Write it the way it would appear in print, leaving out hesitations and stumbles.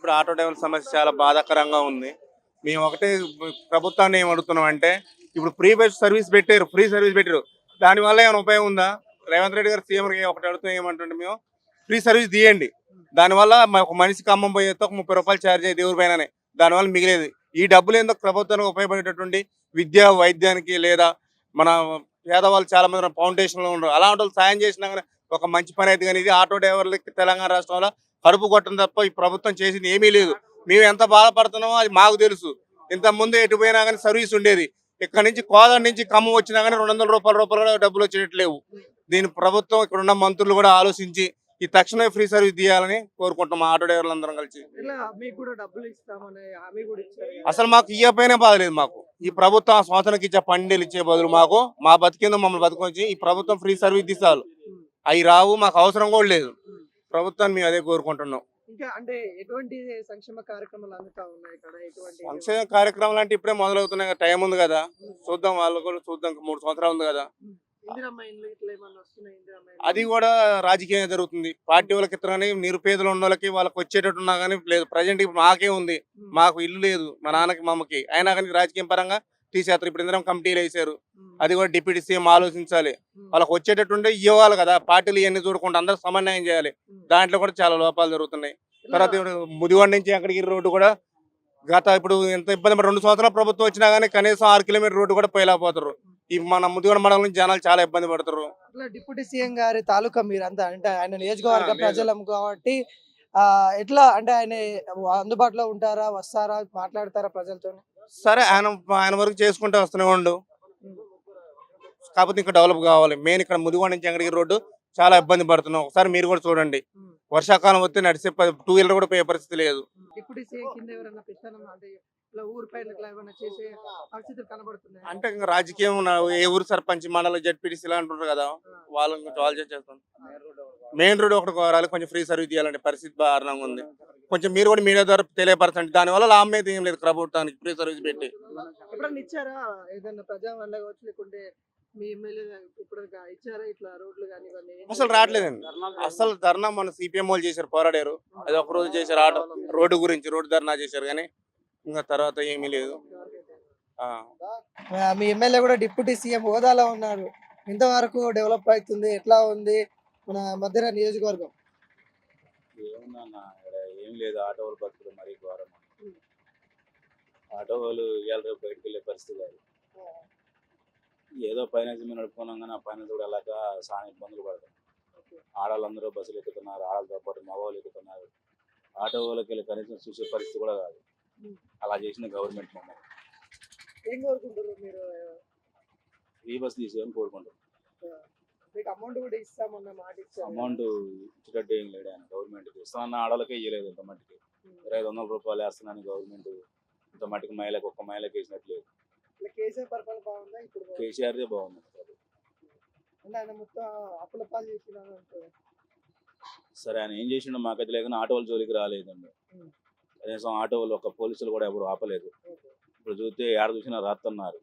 ఇప్పుడు ఆటో డ్రైవర్ల సమస్య చాలా బాధాకరంగా ఉంది. మేము ఒకటే ప్రభుత్వాన్ని ఏం అడుగుతున్నాం అంటే, ఇప్పుడు ఫ్రీ బస్ సర్వీస్ పెట్టారు, ఫ్రీ సర్వీస్ పెట్టారు. దానివల్ల ఏమైనా ఉపయోగం ఉందా? రేవంత్ రెడ్డి గారు సీఎం ఒకటి అడుగుతాం ఏమంటుంటే, మేము ఫ్రీ సర్వీస్ తీయండి. దానివల్ల ఒక మనిషికి ఖమ్మం పోయేస్తే ఒక 30 రూపాయలు ఛార్జ్ అయ్యేది దేవుడి పైననే. దానివల్ల మిగిలేదు. ఈ డబ్బులు ఎందుకు ప్రభుత్వానికి ఉపయోగపడేటటువంటి విద్య, వైద్యానికి లేదా మన పేదవాళ్ళు చాలా మంది ఫౌండేషన్లో ఉన్నారు. అలాంటి వాళ్ళు సాయం చేసినా కానీ ఒక మంచి పని అయితే కానీ ఇది ఆటో డ్రైవర్లకి తెలంగాణ రాష్ట్రంలో కడుపు కొట్టడం తప్ప ఈ ప్రభుత్వం చేసింది ఏమీ లేదు. మేము ఎంత బాధపడుతున్నామో అది మాకు తెలుసు. ఇంత ముందు ఎటు పోయినా కానీ సర్వీస్ ఉండేది. ఇక్కడ నుంచి కోదాడ నుంచి ఖమ్మం వచ్చినా కానీ 200 రూపాయలు కూడా డబ్బులు వచ్చేటట్లేవు. దీని ప్రభుత్వం ఇక్కడ ఉన్న మంత్రులు కూడా ఆలోచించి ఈ తక్షణమే ఫ్రీ సర్వీస్ తీయాలని కోరుకుంటున్నాం ఆటో డ్రైవర్లు అందరం కలిసి. అసలు మాకు ఇయ్యపోయినా బాధలేదు. మాకు ఈ ప్రభుత్వం ఆ సంవత్సరానికి ఇచ్చే పండేలు ఇచ్చే బదులు మాకు మా బతికేందో మమ్మల్ని బతుకొచ్చి ఈ ప్రభుత్వం ఫ్రీ సర్వీస్ తీసాలు అవి రావు, మాకు అవసరం కూడా లేదు. ప్రభుత్వాన్ని మేము అదే కోరుకుంటున్నాం. సంక్షేమ కార్యక్రమాలు అంటే ఇప్పుడే మొదలవుతున్నాయి, టైం ఉంది కదా, చూద్దాం. వాళ్ళు కూడా చూద్దాం, 3 సంవత్సరాలు ఉంది కదా. అది కూడా రాజకీయంగా జరుగుతుంది. పార్టీ వాళ్ళకి ఇతరని నిరుపేదలు ఉన్న వాళ్ళకి వాళ్ళకి వచ్చేటట్టు ఉన్నా కానీ లేదు. ప్రజెంట్ ఇప్పుడు మాకే ఉంది, మాకు ఇల్లు లేదు, మా నాన్నకి మా అమ్మకి, అయినా కానీ రాజకీయం పరంగా తీసేస్తారు. ఇప్పుడు ఇందరం కమిటీలు వేసారు, అది కూడా డిప్యూటీ సీఎం ఆలోచించాలి. వాళ్ళకి వచ్చేటట్టుండే ఇవ్వాలి కదా. పార్టీలు ఇవన్నీ చూడకుండా అందరూ సమన్వయం చేయాలి. దాంట్లో కూడా చాలా లోపాలు జరుగుతున్నాయి. తర్వాత ఇప్పుడు ముదివాడ నుంచి అక్కడికి రోడ్డు కూడా ఇప్పుడు ఎంత ఇబ్బంది 2 సంవత్సరాల ప్రభుత్వం వచ్చినా కానీ కనీసం 6 కిలోమీటర్ రోడ్డు కూడా పోయలేకపోతారు. ఈ మన ముదిగొండ మండలం నుంచి జనాలు చాలా ఇబ్బంది పడతారు. డిప్యూటీ సీఎం గారి తాలూకా మీరంతా అంటే ఆయన నియోజకవర్గ ప్రజలం కాబట్టి ఎట్లా అంటే ఆయన అందుబాటులో ఉంటారా, వస్తారా, మాట్లాడతారా ప్రజలతో? సరే, ఆయన వరకు చేసుకుంటే వస్తూనే ఉండు. కాకపోతే ఇంకా డెవలప్ కావాలి. మెయిన్ ఇక్కడ ముదిగొండ నుంచి అంగడికి రోడ్డు చాలా ఇబ్బంది పడుతున్నాం. ఒకసారి మీరు కూడా చూడండి. వర్షాకాలం వస్తే నడిచే 2 వీలర్ కూడా పోయే పరిస్థితి లేదు. డిప్యూటీ సీఎం కింద ఎవరైనా పెత్తనం అంటే అంటే ఇంకా రాజకీయం ఏ ఊరు సర్పంచ్ మండలం జడ్పీటీసీ ఇలా అంటున్నారు కదా, వాళ్ళు చేస్తాం. మెయిన్ రోడ్ ఒకటి కోరాలి, కొంచెం ఫ్రీ సర్వీస్ తీయాలంటే పరిస్థితి దారుణంగా ఉంది. కొంచెం మీరు కూడా మీడియా ద్వారా తెలియపరచండి. దానివల్ల లాభం అయితే ఏం లేదు ప్రభుత్వానికి ఫ్రీ సర్వీస్ పెట్టి. అసలు రావట్లేదండి. అసలు ధర్నా మన సిపిఎం వాళ్ళు చేశారు, పోరాడారు. అది ఒక రోజు చేశారు, ఆటో రోడ్డు గురించి రోడ్డు ధర్నా చేశారు. కానీ ఇంకా తర్వాత ఏమీ లేదు. మీ ఎమ్మెల్యే కూడా డిప్యూటీ సీఎం హోదాలో ఉన్నారు. ఇంతవరకు డెవలప్ అవుతుంది, ఎట్లా ఉంది మన మధ్య నియోజకవర్గం? ఏం లేదు, ఆటో వాళ్ళు బతుకులు మరీ ఘోరం. ఆటో వాళ్ళు ఇవాళ రేపు బయటకు వెళ్ళే పరిస్థితి కాదు. ఏదో ఫైనాన్స్ మీద నడుపుకున్నాం కానీ ఆ ఫైనాన్స్ కూడా వెళ్ళాక చాలా ఇబ్బందులు పడతాం. ఆడవాళ్ళందరూ బస్సులు ఎక్కుతున్నారు, ఆడలతో పాటు మగవాళ్ళు ఎక్కుతున్నారు. ఆటో వాళ్ళకి వెళ్ళి కనీసం చూసే పరిస్థితి కూడా కాదు. అలా చేసిన గవర్నమెంట్ ఏం కోరుకుంటారు మీరు? ఫ్రీ బస్ తీసేయని కోరుకుంటారు. అమౌంట్ కూడా ఇస్తామన్న మాట ఇచ్చారు. అమౌంట్ ఇచ్చేటట్టు ఏం లేడు ఆయన. గవర్నమెంట్ ఇస్తామన్న ఆడలకే ఇవ్వలేదు. ఇంత మట్టికి 2500 రూపాయలు వేస్తున్నాను గవర్నమెంట్. ఇంత మట్టికి మహిళకు ఒక్క మహిళకి వేసినట్టు లేదు. కేసీఆర్ పరిపాలన బాగుందా? ఇప్పుడు కేసీఆర్దే బాగుంది. అంటే ఆయన మొత్తం అప్పుల పాలు చేసినాను అంటే సరే, ఆయన ఏం చేసిండో మాకైతే లేదు. ఆటో వాళ్ళ జోలికి రాలేదండి. కనీసం ఆటో వాళ్ళు ఒక పోలీసులు కూడా ఎవరు ఆపలేదు. ఇప్పుడు చూస్తే ఏడ చూసినా రాస్తున్నారు.